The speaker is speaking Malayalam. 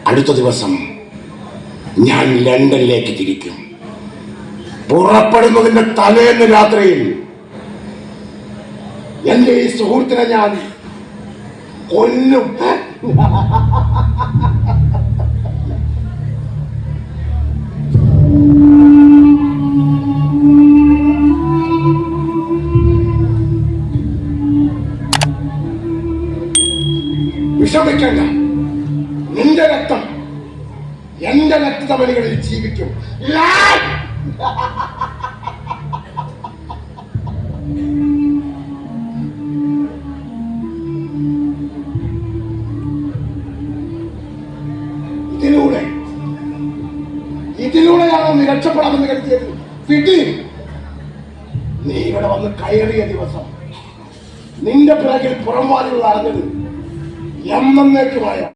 അടുത്ത ദിവസം ഞാൻ ലണ്ടനിലേക്ക് തിരിക്കും. പുറപ്പെടുന്നതിന്റെ തലേന്ന് രാത്രിയിൽ എന്റെ ഈ സുഹൃത്തിനെ ഞാൻ കൊല്ലും. വിഷമിക്കണ്ട, നിന്റെ രക്തം എന്റെ രക്തധമനികളിൽ ജീവിക്കും. ഇതിലൂടെയാണോ നീ രക്ഷപ്പെടാമെന്ന് കരുതിയത്? വിധി, നീ ഇവിടെ വന്ന് കയറിയ ദിവസം നിന്റെ പിറകിൽ പുറംവാലികൾ അറിഞ്ഞത് എന്നേക്കുമായ